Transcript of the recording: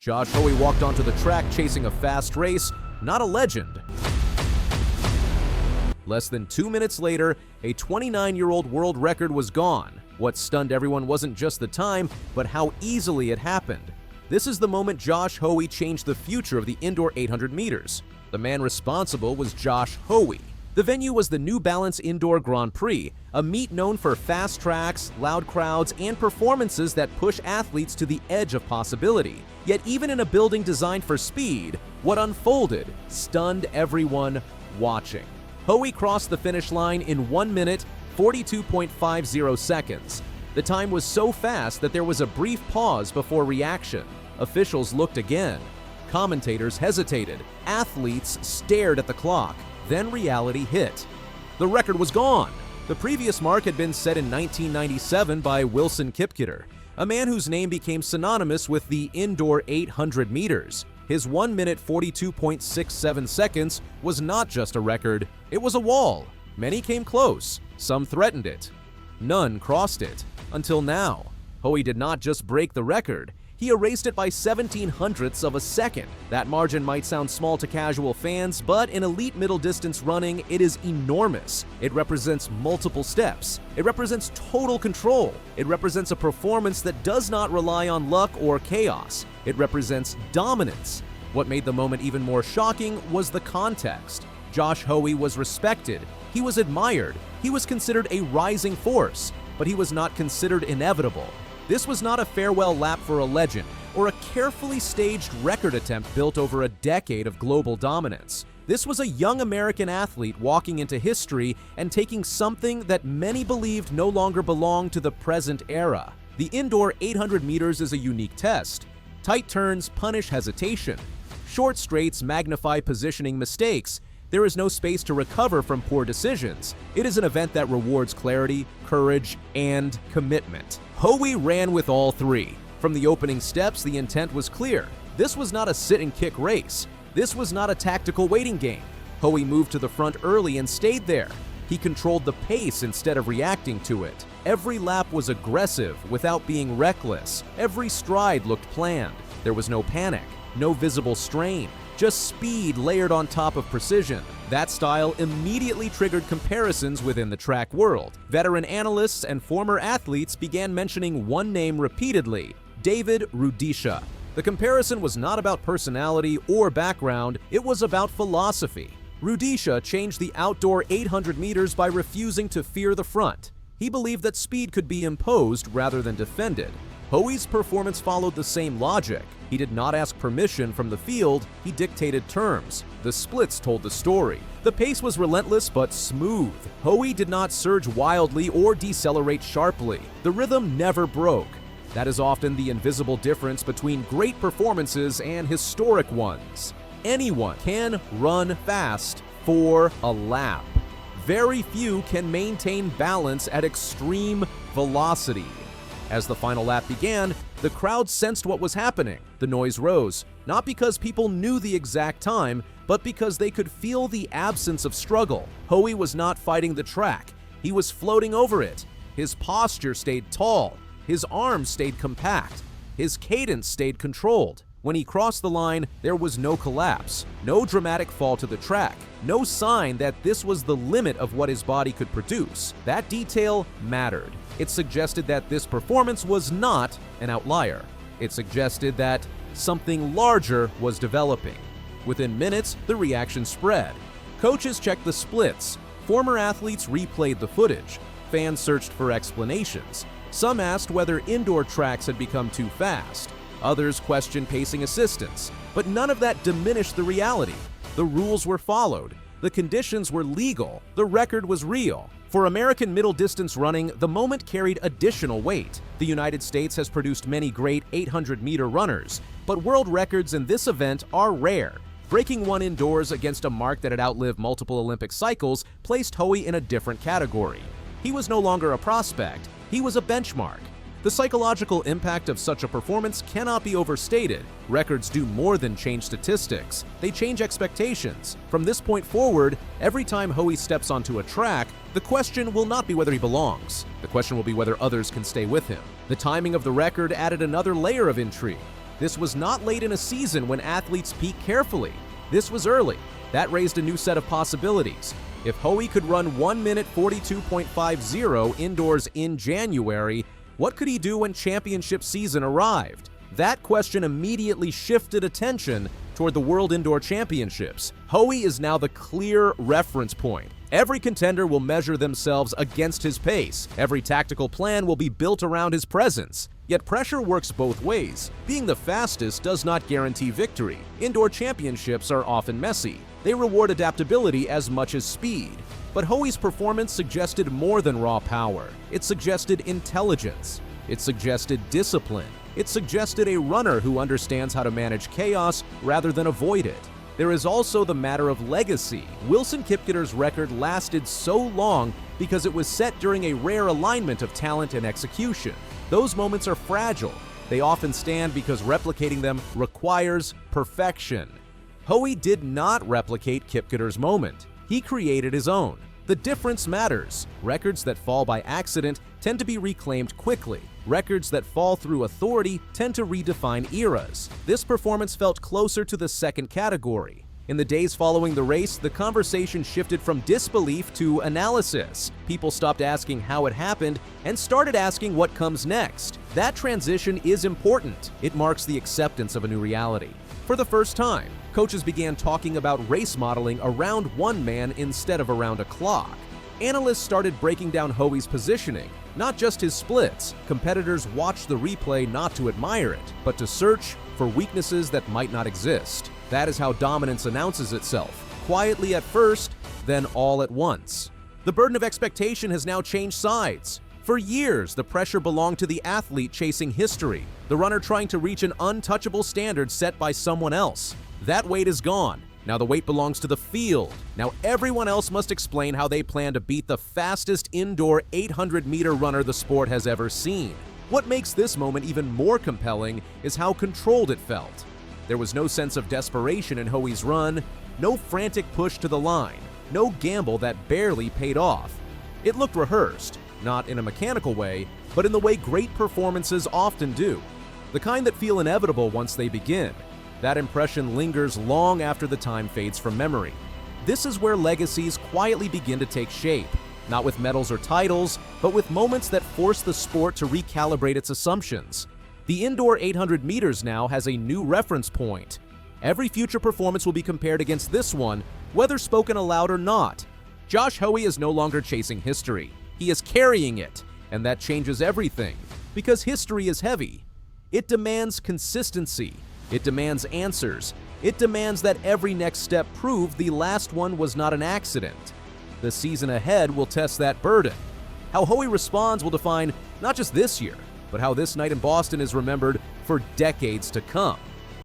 Josh Hoey walked onto the track chasing a fast race, not a legend. Less than 2 minutes later, a 29-year-old world record was gone. What stunned everyone wasn't just the time, but how easily it happened. This is the moment Josh Hoey changed the future of the indoor 800 meters. The man responsible was Josh Hoey. The venue was the new Balance Indoor Grand Prix, a meet known for fast tracks, loud crowds, and performances that push athletes to the edge of possibility. Yet even in a building designed for speed, what unfolded stunned everyone watching. Hoey crossed the finish line in 1 minute, 42.50 seconds. The time was so fast that there was a brief pause before reaction. Officials looked again. Commentators hesitated. Athletes stared at the clock. Then reality hit. The record was gone. The previous mark had been set in 1997 by Wilson Kipketer, a man whose name became synonymous with the indoor 800 meters. His 1 minute 42.67 seconds was not just a record, it was a wall. Many came close, some threatened it. None crossed it. Until now. Hoey did not just break the record, he erased it by 17/100ths of a second. That margin might sound small to casual fans, but in elite middle distance running, it is enormous. It represents multiple steps. It represents total control. It represents a performance that does not rely on luck or chaos. It represents dominance. What made the moment even more shocking was the context. Josh Hoey was respected. He was admired. He was considered a rising force, but he was not considered inevitable. This was not a farewell lap for a legend, or a carefully staged record attempt built over a decade of global dominance. This was a young American athlete walking into history and taking something that many believed no longer belonged to the present era. The indoor 800 meters is a unique test. Tight turns punish hesitation. Short straights magnify positioning mistakes. There is no space to recover from poor decisions. It is an event that rewards clarity, courage, and commitment. Hoey ran with all three. From the opening steps, the intent was clear. This was not a sit-and-kick race. This was not a tactical waiting game. Hoey moved to the front early and stayed there. He controlled the pace instead of reacting to it. Every lap was aggressive without being reckless. Every stride looked planned. There was no panic, no visible strain. Just speed layered on top of precision. That style immediately triggered comparisons within the track world. Veteran analysts and former athletes began mentioning one name repeatedly: David Rudisha. The comparison was not about personality or background, it was about philosophy. Rudisha changed the outdoor 800 meters by refusing to fear the front. He believed that speed could be imposed rather than defended. Hoey's performance followed the same logic. He did not ask permission from the field, he dictated terms. The splits told the story. The pace was relentless but smooth. Hoey did not surge wildly or decelerate sharply. The rhythm never broke. That is often the invisible difference between great performances and historic ones. Anyone can run fast for a lap. Very few can maintain balance at extreme velocity. As the final lap began, the crowd sensed what was happening. The noise rose, not because people knew the exact time, but because they could feel the absence of struggle. Hoey was not fighting the track. He was floating over it. His posture stayed tall. His arms stayed compact. His cadence stayed controlled. When he crossed the line, there was no collapse, no dramatic fall to the track, no sign that this was the limit of what his body could produce. That detail mattered. It suggested that this performance was not an outlier. It suggested that something larger was developing. Within minutes, the reaction spread. Coaches checked the splits. Former athletes replayed the footage. Fans searched for explanations. Some asked whether indoor tracks had become too fast. Others questioned pacing assistance. But none of that diminished the reality. The rules were followed. The conditions were legal. The record was real. For American middle distance running, the moment carried additional weight. The United States has produced many great 800-meter runners, but world records in this event are rare. Breaking one indoors against a mark that had outlived multiple Olympic cycles placed Hoey in a different category. He was no longer a prospect, he was a benchmark. The psychological impact of such a performance cannot be overstated. Records do more than change statistics. They change expectations. From this point forward, every time Hoey steps onto a track, the question will not be whether he belongs. The question will be whether others can stay with him. The timing of the record added another layer of intrigue. This was not late in a season when athletes peak carefully. This was early. That raised a new set of possibilities. If Hoey could run 1 minute 42.50 indoors in January, what could he do when championship season arrived? That question immediately shifted attention toward the World Indoor Championships. Hoey is now the clear reference point. Every contender will measure themselves against his pace. Every tactical plan will be built around his presence. Yet pressure works both ways. Being the fastest does not guarantee victory. Indoor championships are often messy. They reward adaptability as much as speed. But Hoey's performance suggested more than raw power. It suggested intelligence. It suggested discipline. It suggested a runner who understands how to manage chaos rather than avoid it. There is also the matter of legacy. Wilson Kipketer's record lasted so long because it was set during a rare alignment of talent and execution. Those moments are fragile. They often stand because replicating them requires perfection. Hoey did not replicate Kipketer's moment. He created his own. The difference matters. Records that fall by accident tend to be reclaimed quickly. Records that fall through authority tend to redefine eras. This performance felt closer to the second category. In the days following the race, the conversation shifted from disbelief to analysis. People stopped asking how it happened and started asking what comes next. That transition is important. It marks the acceptance of a new reality. For the first time, coaches began talking about race modeling around one man instead of around a clock. Analysts started breaking down Hoey's positioning, not just his splits. Competitors watched the replay not to admire it, but to search for weaknesses that might not exist. That is how dominance announces itself, quietly at first, then all at once. The burden of expectation has now changed sides. For years, the pressure belonged to the athlete chasing history, the runner trying to reach an untouchable standard set by someone else. That weight is gone. Now the weight belongs to the field. Now everyone else must explain how they plan to beat the fastest indoor 800-meter runner the sport has ever seen. What makes this moment even more compelling is how controlled it felt. There was no sense of desperation in Hoey's run, no frantic push to the line, no gamble that barely paid off. It looked rehearsed, not in a mechanical way, but in the way great performances often do, the kind that feel inevitable once they begin. That impression lingers long after the time fades from memory. This is where legacies quietly begin to take shape, not with medals or titles, but with moments that force the sport to recalibrate its assumptions. The indoor 800 meters now has a new reference point. Every future performance will be compared against this one, whether spoken aloud or not. Josh Hoey is no longer chasing history. He is carrying it, and that changes everything, because history is heavy. It demands consistency. It demands answers. It demands that every next step prove the last one was not an accident. The season ahead will test that burden. How Hoey responds will define not just this year, but how this night in Boston is remembered for decades to come.